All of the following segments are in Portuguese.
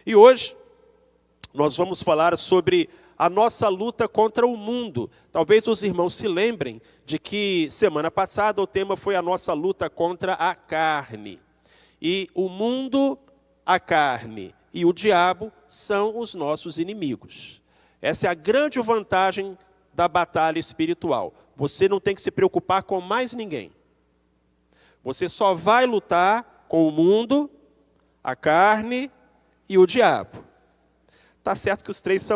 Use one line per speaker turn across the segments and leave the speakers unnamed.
E hoje nós vamos falar sobre a nossa luta contra o mundo. Talvez os irmãos se lembrem de que semana passada o tema foi a nossa luta contra a carne. E o mundo, a carne e o diabo são os nossos inimigos. Essa é a grande vantagem da batalha espiritual. Você não tem que se preocupar com mais ninguém. Você só vai lutar com o mundo, a carne e o diabo. Tá certo que os três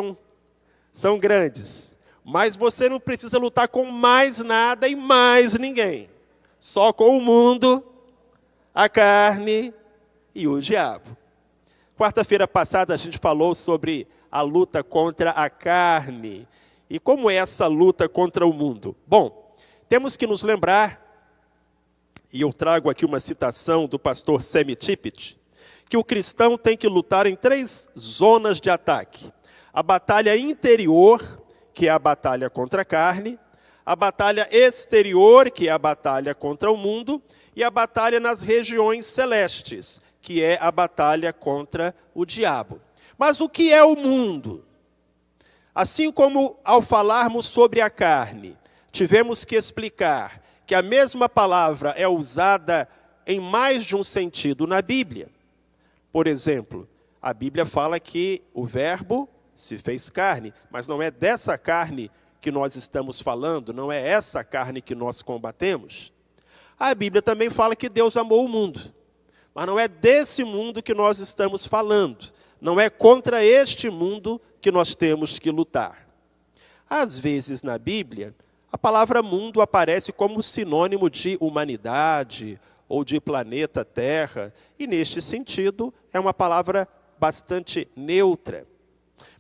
são grandes, mas você não precisa lutar com mais nada e mais ninguém. Só com o mundo, a carne e o diabo. Quarta-feira passada a gente falou sobre a luta contra a carne. E como é essa luta contra o mundo? Bom, temos que nos lembrar, e eu trago aqui uma citação do pastor Sammy Tippit, que o cristão tem que lutar em 3 zonas de ataque. A batalha interior, que é a batalha contra a carne, a batalha exterior, que é a batalha contra o mundo, e a batalha nas regiões celestes, que é a batalha contra o diabo. Mas o que é o mundo? Assim como ao falarmos sobre a carne, tivemos que explicar que a mesma palavra é usada em mais de um sentido na Bíblia. Por exemplo, a Bíblia fala que o verbo se fez carne, mas não é dessa carne que nós estamos falando, não é essa carne que nós combatemos. A Bíblia também fala que Deus amou o mundo, mas não é desse mundo que nós estamos falando, não é contra este mundo que nós temos que lutar. Às vezes na Bíblia, a palavra mundo aparece como sinônimo de humanidade ou de planeta Terra, e neste sentido é uma palavra bastante neutra.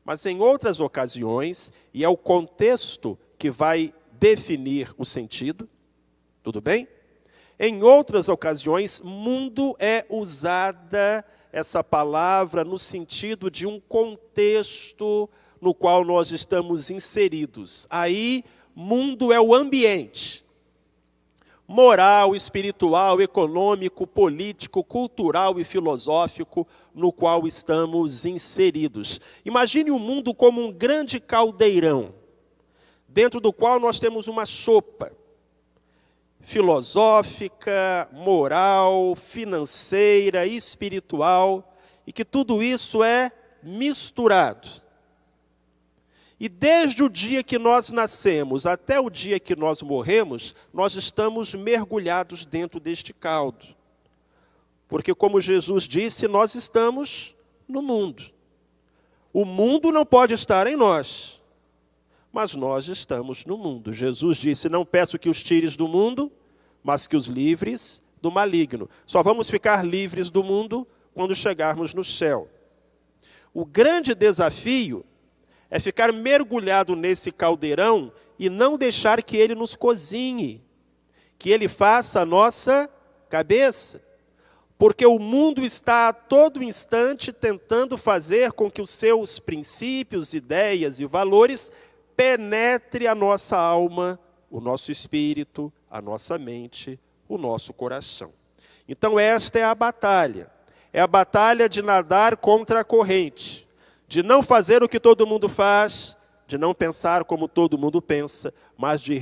Mas em outras ocasiões, e é o contexto que vai definir o sentido, tudo bem? Em outras ocasiões, mundo é usada essa palavra no sentido de um contexto no qual nós estamos inseridos. Aí, mundo é o ambiente moral, espiritual, econômico, político, cultural e filosófico no qual estamos inseridos. Imagine o mundo como um grande caldeirão, dentro do qual nós temos uma sopa filosófica, moral, financeira, espiritual, e que tudo isso é misturado. E desde o dia que nós nascemos até o dia que nós morremos, nós estamos mergulhados dentro deste caldo. Porque, como Jesus disse, nós estamos no mundo. O mundo não pode estar em nós, mas nós estamos no mundo. Jesus disse, não peço que os tires do mundo, mas que os livres do maligno. Só vamos ficar livres do mundo quando chegarmos no céu. O grande desafio é ficar mergulhado nesse caldeirão e não deixar que ele nos cozinhe, que ele faça a nossa cabeça. Porque o mundo está a todo instante tentando fazer com que os seus princípios, ideias e valores penetre a nossa alma, o nosso espírito, a nossa mente, o nosso coração. Então esta é a batalha de nadar contra a corrente, de não fazer o que todo mundo faz, de não pensar como todo mundo pensa, mas de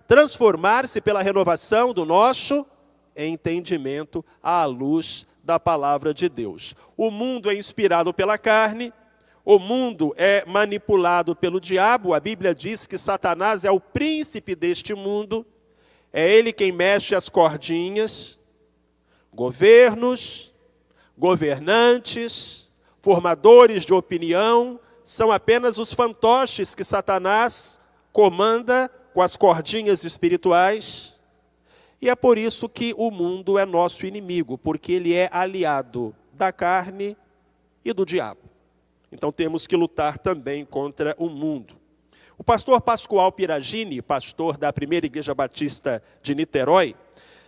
transformar-se pela renovação do nosso entendimento à luz da palavra de Deus. O mundo é inspirado pela carne, o mundo é manipulado pelo diabo. A Bíblia diz que Satanás é o príncipe deste mundo, é ele quem mexe as cordinhas. Governos, governantes, formadores de opinião, são apenas os fantoches que Satanás comanda com as cordinhas espirituais. E é por isso que o mundo é nosso inimigo, porque ele é aliado da carne e do diabo. Então temos que lutar também contra o mundo. O pastor Pascoal Piragini, pastor da Primeira Igreja Batista de Niterói,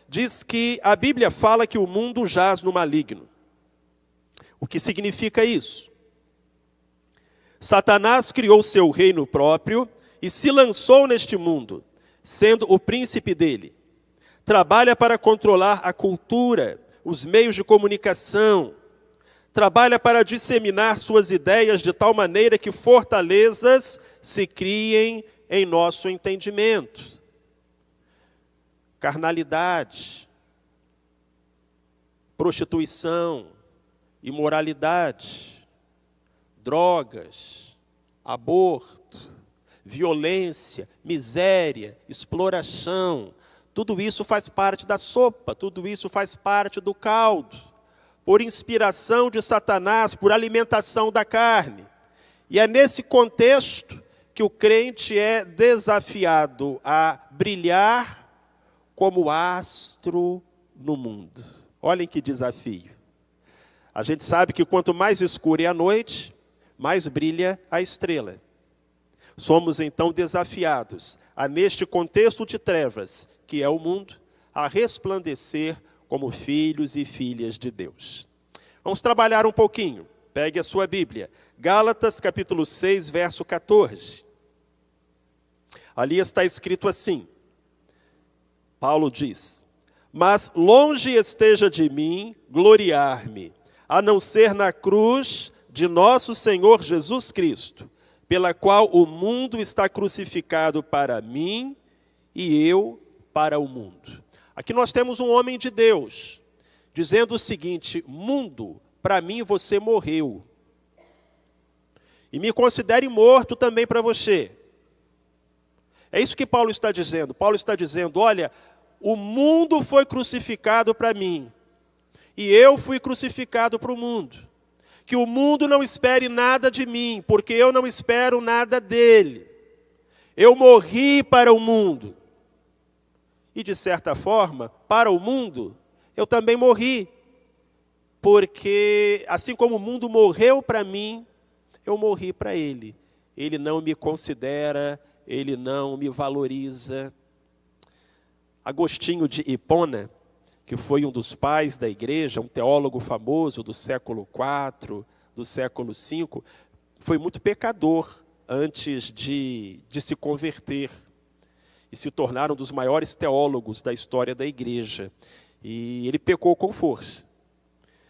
diz que a Bíblia fala que o mundo jaz no maligno. O que significa isso? Satanás criou seu reino próprio e se lançou neste mundo, sendo o príncipe dele. Trabalha para controlar a cultura, os meios de comunicação. trabalha para disseminar suas ideias de tal maneira que fortalezas se criem em nosso entendimento. Carnalidade, prostituição, imoralidade, drogas, aborto, violência, miséria, exploração, tudo isso faz parte da sopa, tudo isso faz parte do caldo, por inspiração de Satanás, por alimentação da carne. E é nesse contexto que o crente é desafiado a brilhar como astro no mundo. Olhem que desafio. A gente sabe que quanto mais escura é a noite, mais brilha a estrela. Somos então desafiados a, neste contexto de trevas, que é o mundo, a resplandecer como filhos e filhas de Deus. Vamos trabalhar um pouquinho. Pegue a sua Bíblia. Gálatas capítulo 6, verso 14. Ali está escrito assim. Paulo diz: mas longe esteja de mim gloriar-me, a não ser na cruz de nosso Senhor Jesus Cristo, pela qual o mundo está crucificado para mim e eu para o mundo. Aqui nós temos um homem de Deus, dizendo o seguinte: mundo, para mim você morreu. E me considere morto também para você. É isso que Paulo está dizendo. Paulo está dizendo, olha, o mundo foi crucificado para mim, e eu fui crucificado para o mundo. Que o mundo não espere nada de mim, porque eu não espero nada dele. Eu morri para o mundo. E, de certa forma, para o mundo, eu também morri. Porque, assim como o mundo morreu para mim, eu morri para ele. Ele não me considera, ele não me valoriza. Agostinho de Hipona, que foi um dos pais da igreja, um teólogo famoso do século IV, do século V, foi muito pecador antes de se converter. E se tornar um dos maiores teólogos da história da igreja. E ele pecou com força.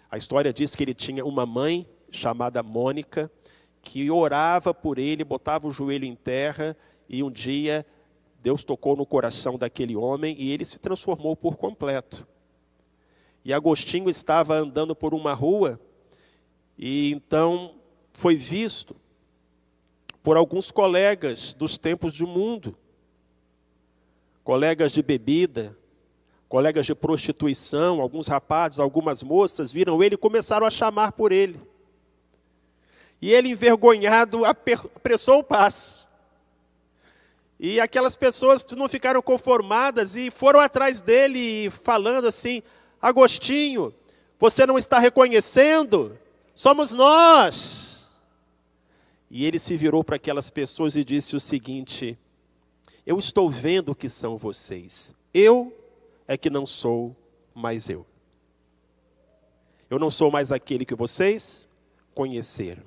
A história diz que ele tinha uma mãe chamada Mônica, que orava por ele, botava o joelho em terra, e um dia Deus tocou no coração daquele homem e ele se transformou por completo. E Agostinho estava andando por uma rua e então foi visto por alguns colegas dos tempos do mundo, colegas de bebida, colegas de prostituição, alguns rapazes, algumas moças viram ele e começaram a chamar por ele. E ele, envergonhado, apressou o passo. E aquelas pessoas não ficaram conformadas e foram atrás dele falando assim, Agostinho, você não está reconhecendo? Somos nós. E ele se virou para aquelas pessoas e disse o seguinte, eu estou vendo que são vocês. Eu é que não sou mais eu. Eu não sou mais aquele que vocês conheceram.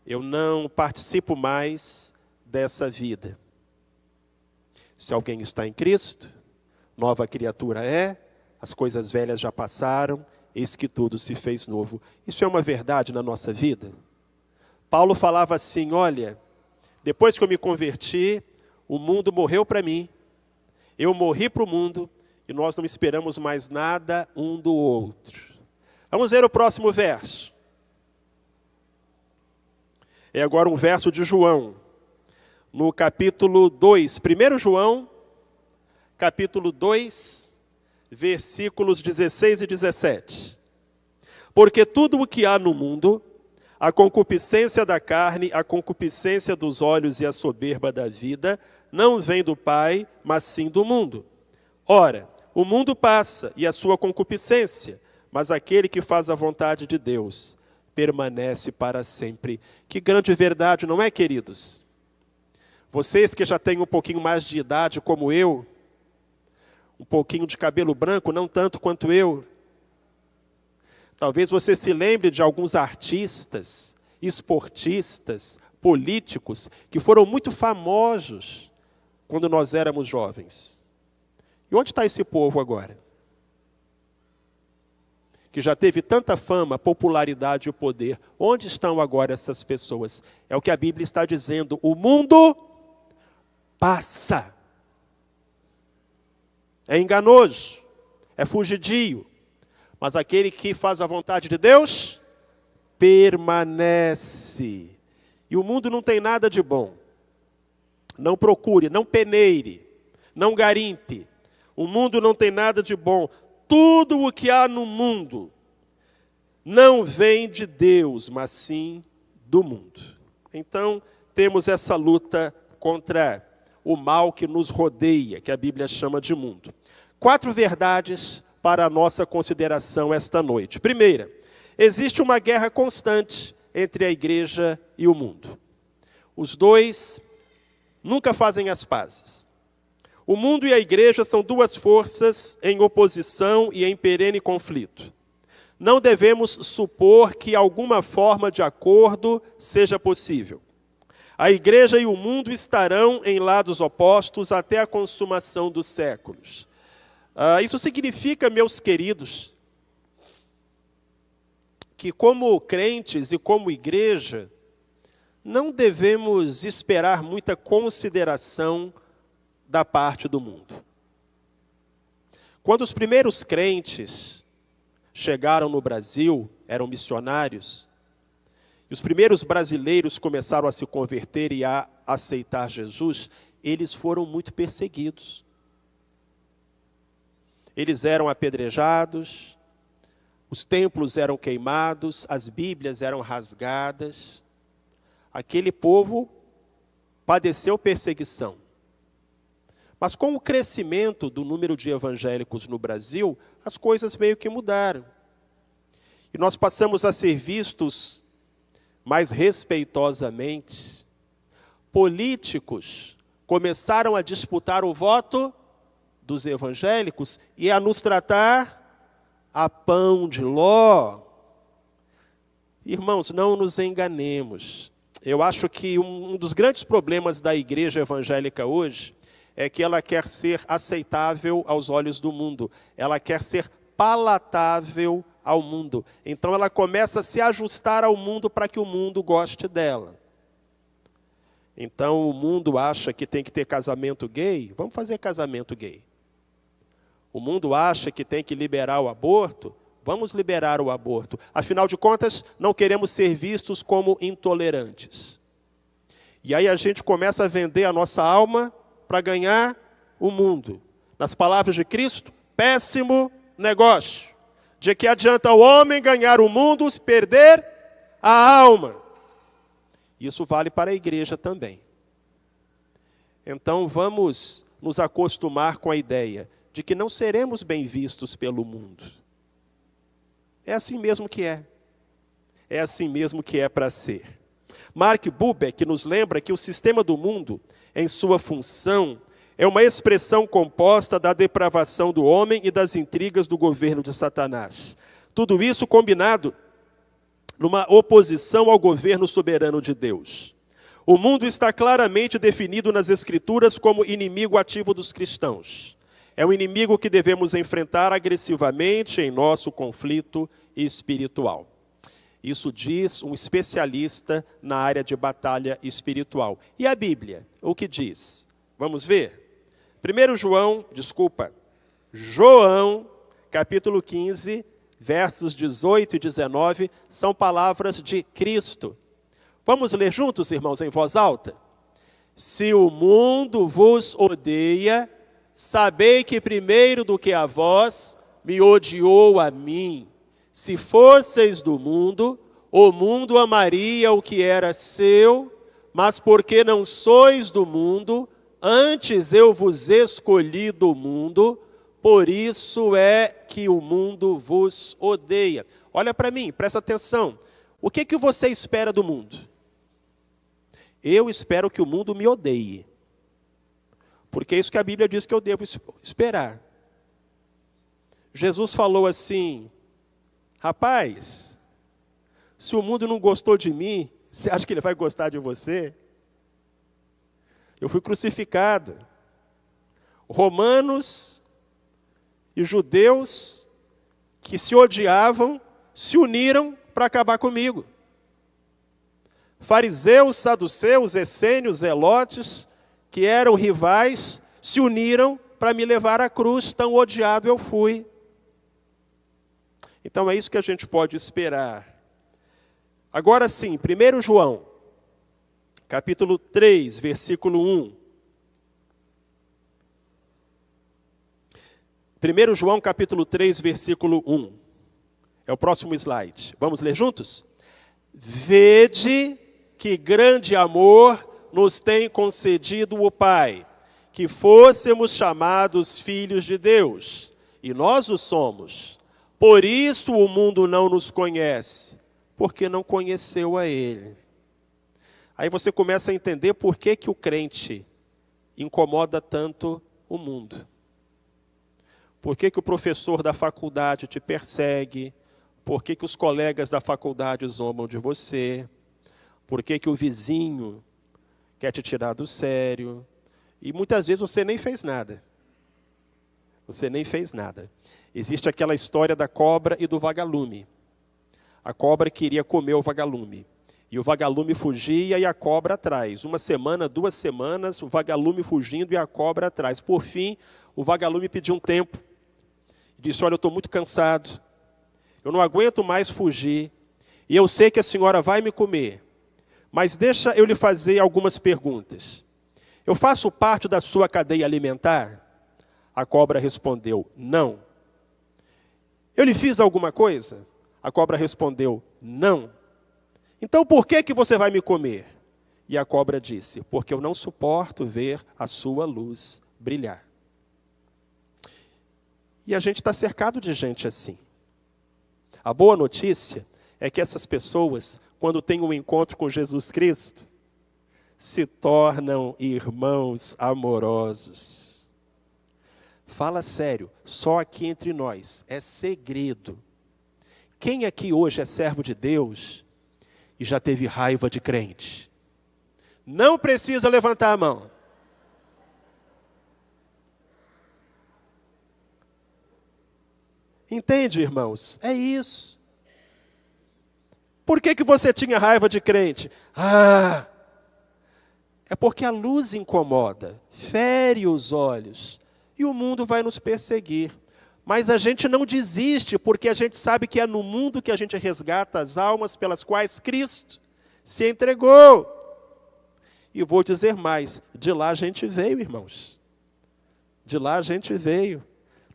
Eu não participo mais dessa vida. Se alguém está em Cristo, nova criatura é, as coisas velhas já passaram, eis que tudo se fez novo. Isso é uma verdade na nossa vida? Paulo falava assim, olha, depois que eu me converti, o mundo morreu para mim, eu morri para o mundo, e nós não esperamos mais nada um do outro. Vamos ver o próximo verso. É agora um verso de João, no capítulo 2, 1 João, capítulo 2, versículos 16 e 17. Porque tudo o que há no mundo, a concupiscência da carne, a concupiscência dos olhos e a soberba da vida, não vem do Pai, mas sim do mundo. Ora, o mundo passa e a sua concupiscência, mas aquele que faz a vontade de Deus permanece para sempre. Que grande verdade, não é, queridos? Vocês que já têm um pouquinho mais de idade como eu, um pouquinho de cabelo branco, não tanto quanto eu, talvez você se lembre de alguns artistas, esportistas, políticos, que foram muito famosos quando nós éramos jovens. E onde está esse povo agora? que já teve tanta fama, popularidade e poder, onde estão agora essas pessoas? É o que a Bíblia está dizendo, o mundo passa. É enganoso, é fugidio, mas aquele que faz a vontade de Deus, permanece. E o mundo não tem nada de bom. Não procure, não peneire, não garimpe. O mundo não tem nada de bom. Tudo o que há no mundo não vem de Deus, mas sim do mundo. Então, temos essa luta contra o mal que nos rodeia, que a Bíblia chama de mundo. 4 verdades para a nossa consideração esta noite. Primeira, existe uma guerra constante entre a igreja e o mundo. Os dois nunca fazem as pazes. O mundo e a igreja são 2 forças em oposição e em perene conflito. Não devemos supor que alguma forma de acordo seja possível. A igreja e o mundo estarão em lados opostos até a consumação dos séculos. Isso significa, meus queridos, que como crentes e como igreja, não devemos esperar muita consideração da parte do mundo. Quando os primeiros crentes chegaram no Brasil, eram missionários, e os primeiros brasileiros começaram a se converter e a aceitar Jesus, eles foram muito perseguidos. Eles eram apedrejados, os templos eram queimados, as Bíblias eram rasgadas. Aquele povo padeceu perseguição. Mas com o crescimento do número de evangélicos no Brasil, as coisas meio que mudaram. E nós passamos a ser vistos mais respeitosamente. Políticos começaram a disputar o voto dos evangélicos e a nos tratar a pão de ló. Irmãos, não nos enganemos. Eu acho que um dos grandes problemas da igreja evangélica hoje é que ela quer ser aceitável aos olhos do mundo. Ela quer ser palatável ao mundo. Então ela começa a se ajustar ao mundo para que o mundo goste dela. Então o mundo acha que tem que ter casamento gay, vamos fazer casamento gay. O mundo acha que tem que liberar o aborto, vamos liberar o aborto. Afinal de contas, não queremos ser vistos como intolerantes. E aí a gente começa a vender a nossa alma para ganhar o mundo. Nas palavras de Cristo, péssimo negócio. De que adianta o homem ganhar o mundo se perder a alma? Isso vale para a igreja também. Então vamos nos acostumar com a ideia de que não seremos bem vistos pelo mundo. É assim mesmo que é. É assim mesmo que é para ser. Mark Buber nos lembra que o sistema do mundo, em sua função, é uma expressão composta da depravação do homem e das intrigas do governo de Satanás. Tudo isso combinado numa oposição ao governo soberano de Deus. O mundo está claramente definido nas Escrituras como inimigo ativo dos cristãos. É um inimigo que devemos enfrentar agressivamente em nosso conflito espiritual. Isso diz um especialista na área de batalha espiritual. E a Bíblia, o que diz? Vamos ver? João, capítulo 15, versos 18 e 19, são palavras de Cristo. Vamos ler juntos, irmãos, em voz alta? Se o mundo vos odeia, sabei que primeiro do que a vós, me odiou a mim. Se fosseis do mundo, o mundo amaria o que era seu, mas porque não sois do mundo, antes eu vos escolhi do mundo, por isso é que o mundo vos odeia. Olha para mim, presta atenção. O que você espera do mundo? Eu espero que o mundo me odeie. Porque é isso que a Bíblia diz que eu devo esperar. Jesus falou assim: rapaz, se o mundo não gostou de mim, você acha que ele vai gostar de você? Eu fui crucificado. Romanos e judeus que se odiavam, se uniram para acabar comigo. Fariseus, saduceus, essênios, zelotes, que eram rivais, se uniram para me levar à cruz, tão odiado eu fui. Então é isso que a gente pode esperar. Agora sim, 1 João, capítulo 3, versículo 1. 1 João, capítulo 3, versículo 1. É o próximo slide. Vamos ler juntos? Vede que grande amor nos tem concedido o Pai, que fôssemos chamados filhos de Deus, e nós o somos. Por isso o mundo não nos conhece, porque não conheceu a Ele. Aí você começa a entender por que o crente incomoda tanto o mundo. Por que o professor da faculdade te persegue? Por que os colegas da faculdade zombam de você? Por que o vizinho quer te tirar do sério? E muitas vezes você nem fez nada. Você nem fez nada. Existe aquela história da cobra e do vagalume. A cobra queria comer o vagalume. E o vagalume fugia e a cobra atrás. 1 semana, 2 semanas, o vagalume fugindo e a cobra atrás. Por fim, o vagalume pediu um tempo. Disse, olha, eu estou muito cansado. Eu não aguento mais fugir. E eu sei que a senhora vai me comer. Mas deixa eu lhe fazer algumas perguntas. Eu faço parte da sua cadeia alimentar? A cobra respondeu, não. Eu lhe fiz alguma coisa? A cobra respondeu, não. Então por que você vai me comer? E a cobra disse, porque eu não suporto ver a sua luz brilhar. E a gente está cercado de gente assim. A boa notícia é que essas pessoas, quando têm um encontro com Jesus Cristo, se tornam irmãos amorosos. Fala sério, só aqui entre nós, é segredo. Quem aqui hoje é servo de Deus e já teve raiva de crente? Não precisa levantar a mão. Entende, irmãos? É isso. Por que você tinha raiva de crente? É porque a luz incomoda, fere os olhos, e o mundo vai nos perseguir. Mas a gente não desiste, porque a gente sabe que é no mundo que a gente resgata as almas pelas quais Cristo se entregou. E vou dizer mais, de lá a gente veio, irmãos. De lá a gente veio.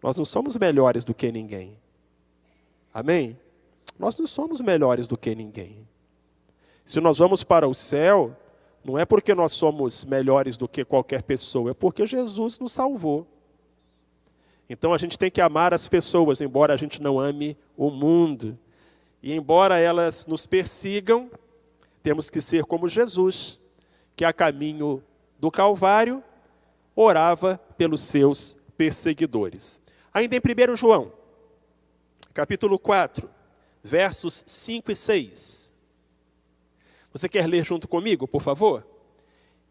Nós não somos melhores do que ninguém. Amém? Nós não somos melhores do que ninguém. Se nós vamos para o céu, não é porque nós somos melhores do que qualquer pessoa, é porque Jesus nos salvou. Então a gente tem que amar as pessoas, embora a gente não ame o mundo. E embora elas nos persigam, temos que ser como Jesus, que a caminho do Calvário, orava pelos seus perseguidores. Ainda em 1 João, capítulo 4, versos 5 e 6. Você quer ler junto comigo, por favor?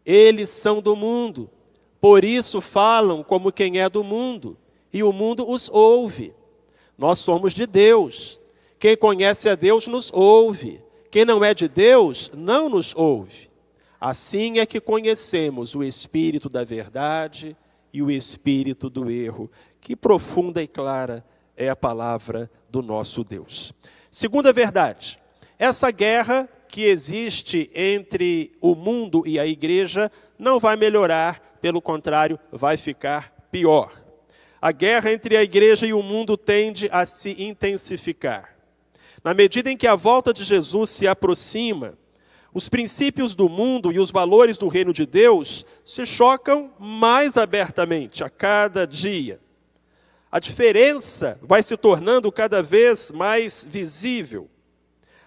Eles são do mundo, por isso falam como quem é do mundo, e o mundo os ouve. Nós somos de Deus. Quem conhece a Deus nos ouve. Quem não é de Deus não nos ouve. Assim é que conhecemos o espírito da verdade e o espírito do erro. Que profunda e clara é a palavra do nosso Deus. Segunda verdade, essa guerra que existe entre o mundo e a igreja não vai melhorar, pelo contrário, vai ficar pior. A guerra entre a igreja e o mundo tende a se intensificar. Na medida em que a volta de Jesus se aproxima, os princípios do mundo e os valores do reino de Deus se chocam mais abertamente a cada dia. A diferença vai se tornando cada vez mais visível.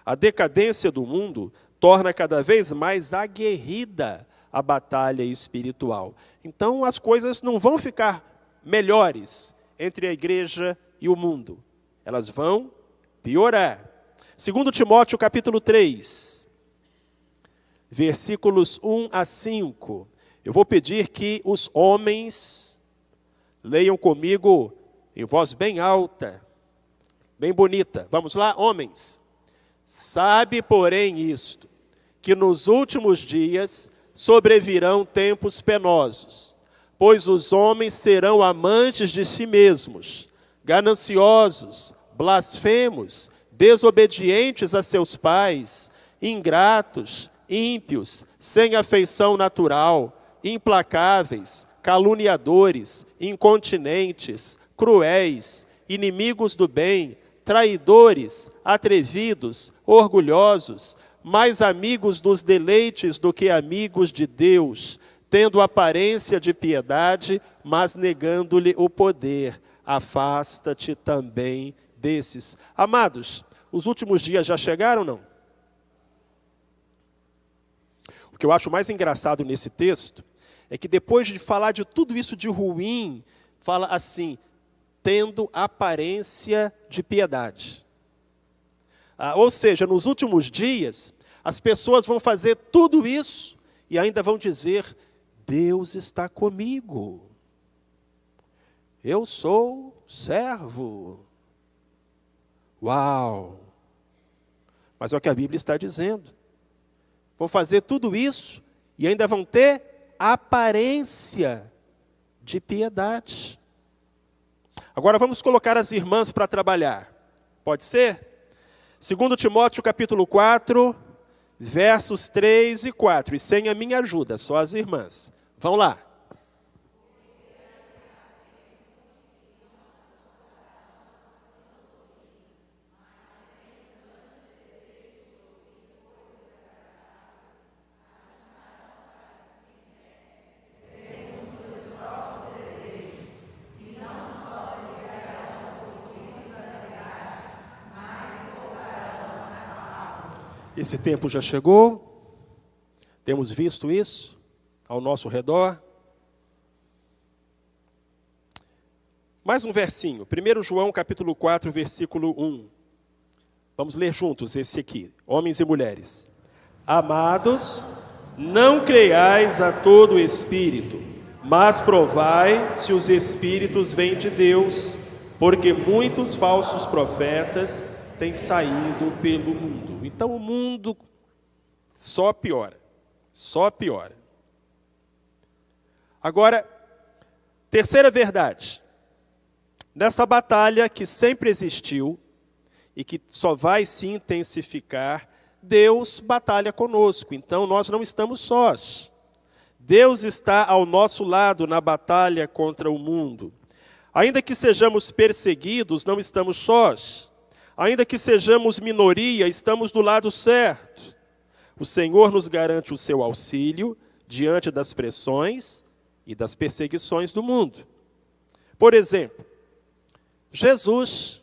A decadência do mundo torna cada vez mais aguerrida a batalha espiritual. Então as coisas não vão ficar melhores entre a igreja e o mundo. Elas vão piorar. 2 Timóteo capítulo 3, versículos 1 a 5. Eu vou pedir que os homens leiam comigo em voz bem alta. bem bonita. Vamos lá, homens. Sabe, porém, isto, que nos últimos dias sobrevirão tempos penosos, pois os homens serão amantes de si mesmos, gananciosos, blasfemos, desobedientes a seus pais, ingratos, ímpios, sem afeição natural, implacáveis, caluniadores, incontinentes, cruéis, inimigos do bem, traidores, atrevidos, orgulhosos, mais amigos dos deleites do que amigos de Deus, tendo aparência de piedade, mas negando-lhe o poder. Afasta-te também desses. Amados, os últimos dias já chegaram, não? O que eu acho mais engraçado nesse texto é que depois de falar de tudo isso de ruim, fala assim, tendo aparência de piedade. Ou seja, nos últimos dias, as pessoas vão fazer tudo isso e ainda vão dizer, Deus está comigo. Eu sou servo. Uau! Mas é o que a Bíblia está dizendo. Vão fazer tudo isso e ainda vão ter aparência de piedade. Agora vamos colocar as irmãs para trabalhar. Pode ser? 2 Timóteo capítulo 4, versos 3 e 4. E sem a minha ajuda, só as irmãs. Vão lá. Esse tempo já chegou, temos visto isso ao nosso redor. Mais um versinho, 1 João capítulo 4, versículo 1. Vamos ler juntos esse aqui, homens e mulheres. Amados, não creiais a todo espírito, mas provai se os espíritos vêm de Deus, porque muitos falsos profetas têm saído pelo mundo. Então o mundo só piora, só piora. Agora, terceira verdade. Nessa batalha que sempre existiu e que só vai se intensificar, Deus batalha conosco. Então nós não estamos sós. Deus está ao nosso lado na batalha contra o mundo. Ainda que sejamos perseguidos, não estamos sós. Ainda que sejamos minoria, estamos do lado certo. O Senhor nos garante o seu auxílio diante das pressões e das perseguições do mundo. Por exemplo, Jesus,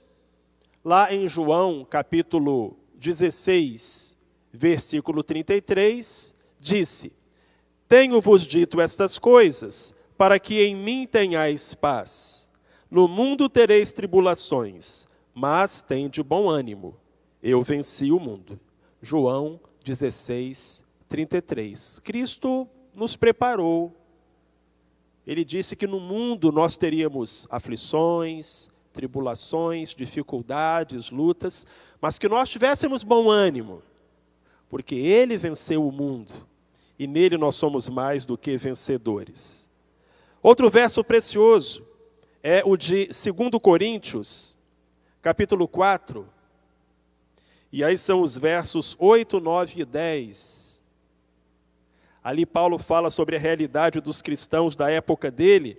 lá em João, capítulo 16, versículo 33, disse, tenho-vos dito estas coisas, para que em mim tenhais paz. No mundo tereis tribulações, mas tende bom ânimo, eu venci o mundo. João 16, 33. Cristo nos preparou. Ele disse que no mundo nós teríamos aflições, tribulações, dificuldades, lutas, mas que nós tivéssemos bom ânimo, porque Ele venceu o mundo, e nele nós somos mais do que vencedores. Outro verso precioso é o de 2 Coríntios, capítulo 4, e aí são os versos 8, 9 e 10. Ali Paulo fala sobre a realidade dos cristãos da época dele,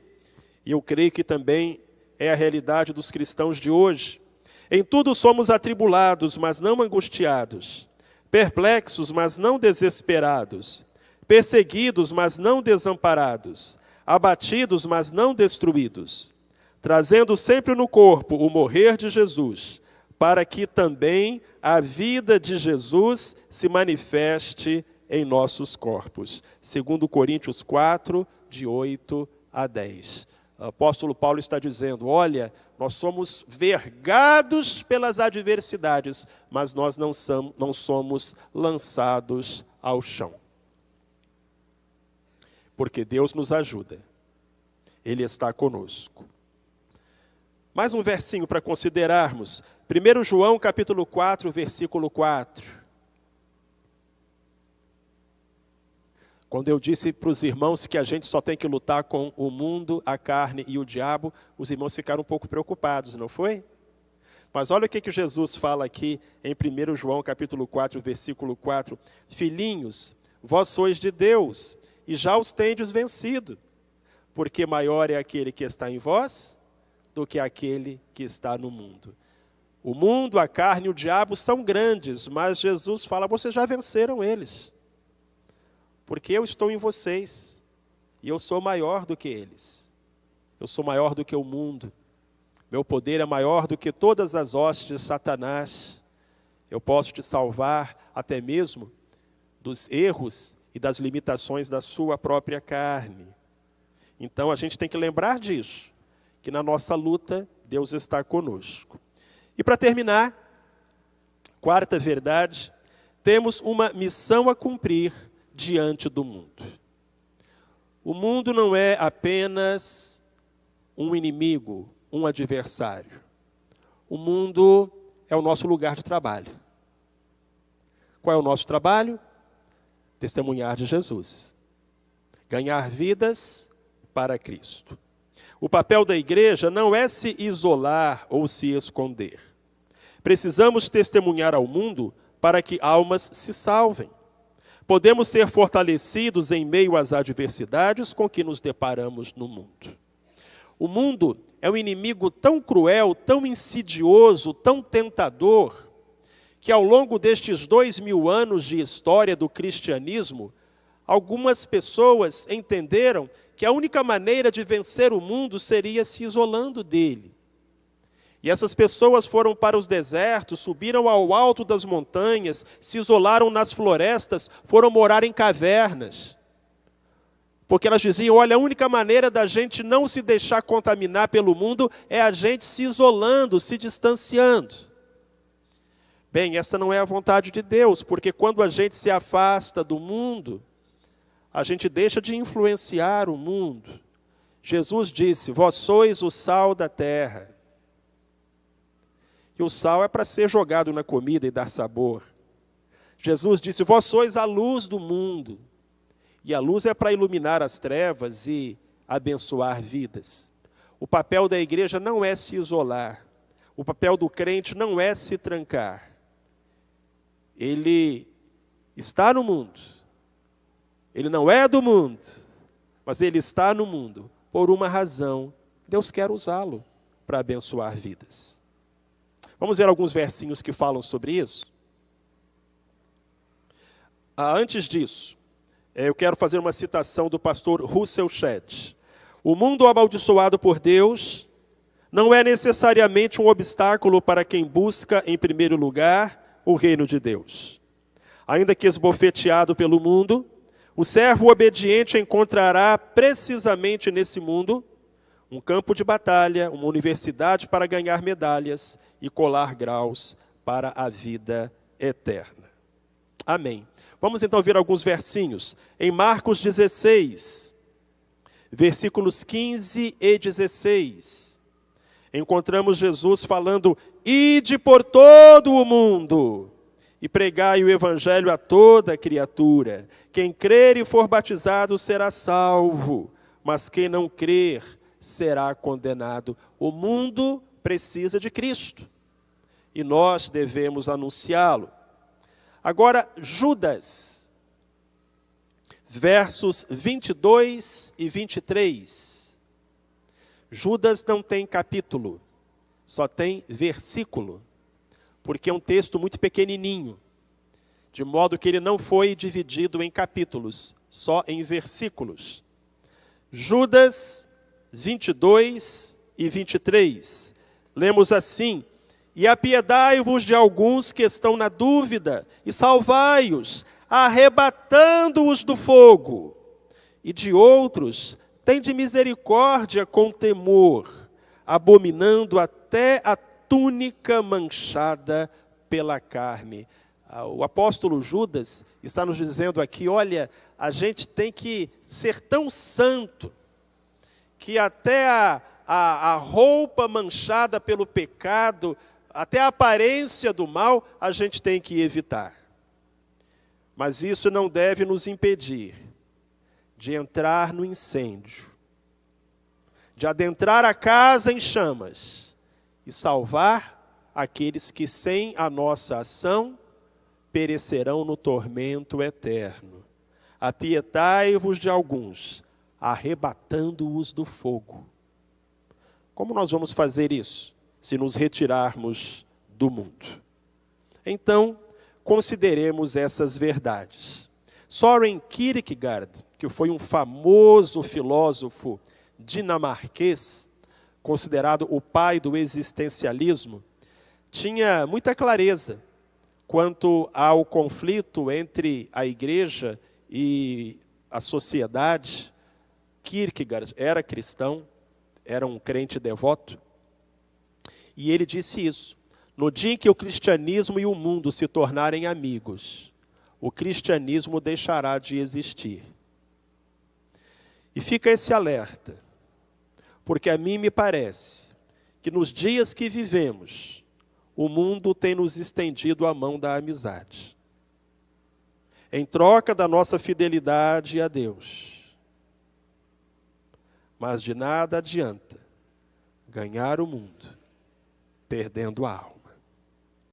e eu creio que também é a realidade dos cristãos de hoje. Em tudo somos atribulados, mas não angustiados, perplexos, mas não desesperados, perseguidos, mas não desamparados, abatidos, mas não destruídos, trazendo sempre no corpo o morrer de Jesus, para que também a vida de Jesus se manifeste em nossos corpos. 2 Coríntios 4, de 8 a 10. O apóstolo Paulo está dizendo, olha, nós somos vergados pelas adversidades, mas nós não somos lançados ao chão. Porque Deus nos ajuda. Ele está conosco. Mais um versinho para considerarmos. 1 João capítulo 4, versículo 4. Quando eu disse para os irmãos que a gente só tem que lutar com o mundo, a carne e o diabo, os irmãos ficaram um pouco preocupados, não foi? Mas olha o que Jesus fala aqui em 1 João capítulo 4, versículo 4. Filhinhos, vós sois de Deus, e já os tendes vencido, porque maior é aquele que está em vós do que aquele que está no mundo. O mundo, a carne e o diabo são grandes, mas Jesus fala, vocês já venceram eles. Porque eu estou em vocês, e eu sou maior do que eles. Eu sou maior do que o mundo. Meu poder é maior do que todas as hostes de Satanás. Eu posso te salvar até mesmo dos erros e das limitações da sua própria carne. Então a gente tem que lembrar disso, que na nossa luta Deus está conosco. E para terminar, quarta verdade, temos uma missão a cumprir diante do mundo. O mundo não é apenas um inimigo, um adversário. O mundo é o nosso lugar de trabalho. Qual é o nosso trabalho? Testemunhar de Jesus. Ganhar vidas para Cristo. O papel da igreja não é se isolar ou se esconder. Precisamos testemunhar ao mundo para que almas se salvem. Podemos ser fortalecidos em meio às adversidades com que nos deparamos no mundo. O mundo é um inimigo tão cruel, tão insidioso, tão tentador, que ao longo destes 2000 anos de história do cristianismo, algumas pessoas entenderam que a única maneira de vencer o mundo seria se isolando dele. E essas pessoas foram para os desertos, subiram ao alto das montanhas, se isolaram nas florestas, foram morar em cavernas. Porque elas diziam, olha, a única maneira da gente não se deixar contaminar pelo mundo é a gente se isolando, se distanciando. Bem, essa não é a vontade de Deus, porque quando a gente se afasta do mundo, a gente deixa de influenciar o mundo. Jesus disse, vós sois o sal da terra. E o sal é para ser jogado na comida e dar sabor. Jesus disse, vós sois a luz do mundo. E a luz é para iluminar as trevas e abençoar vidas. O papel da igreja não é se isolar. O papel do crente não é se trancar. Ele está no mundo. Ele não é do mundo, mas ele está no mundo. Por uma razão, Deus quer usá-lo para abençoar vidas. Vamos ver alguns versinhos que falam sobre isso? Antes disso, eu quero fazer uma citação do pastor Russell Shedd. O mundo amaldiçoado por Deus não é necessariamente um obstáculo para quem busca, em primeiro lugar, o reino de Deus. Ainda que esbofeteado pelo mundo, o servo obediente encontrará precisamente nesse mundo um campo de batalha, uma universidade para ganhar medalhas e colar graus para a vida eterna. Amém. Vamos então ver alguns versinhos. Em Marcos 16, versículos 15 e 16, encontramos Jesus falando, ide por todo o mundo e pregai o evangelho a toda criatura. Quem crer e for batizado será salvo, mas quem não crer será condenado. O mundo precisa de Cristo e nós devemos anunciá-lo. Agora, Judas, versos 22 e 23. Judas não tem capítulo, só tem versículo, porque é um texto muito pequenininho, de modo que ele não foi dividido em capítulos, só em versículos. Judas 22 e 23. Lemos assim, e apiedai-vos de alguns que estão na dúvida, e salvai-os, arrebatando-os do fogo. E de outros, tende misericórdia com temor, abominando até a túnica manchada pela carne. O apóstolo Judas está nos dizendo aqui, olha, a gente tem que ser tão santo, que até a roupa manchada pelo pecado, até a aparência do mal, a gente tem que evitar. Mas isso não deve nos impedir de entrar no incêndio, de adentrar a casa em chamas e salvar aqueles que, sem a nossa ação, perecerão no tormento eterno. Apietai-vos de alguns, arrebatando-os do fogo. Como nós vamos fazer isso, se nos retirarmos do mundo? Então, consideremos essas verdades. Søren Kierkegaard, que foi um famoso filósofo dinamarquês, considerado o pai do existencialismo, tinha muita clareza quanto ao conflito entre a igreja e a sociedade. Kierkegaard era cristão, era um crente devoto, e ele disse isso: no dia em que o cristianismo e o mundo se tornarem amigos, o cristianismo deixará de existir. E fica esse alerta, porque a mim me parece que nos dias que vivemos, o mundo tem nos estendido a mão da amizade, em troca da nossa fidelidade a Deus. Mas de nada adianta ganhar o mundo perdendo a alma.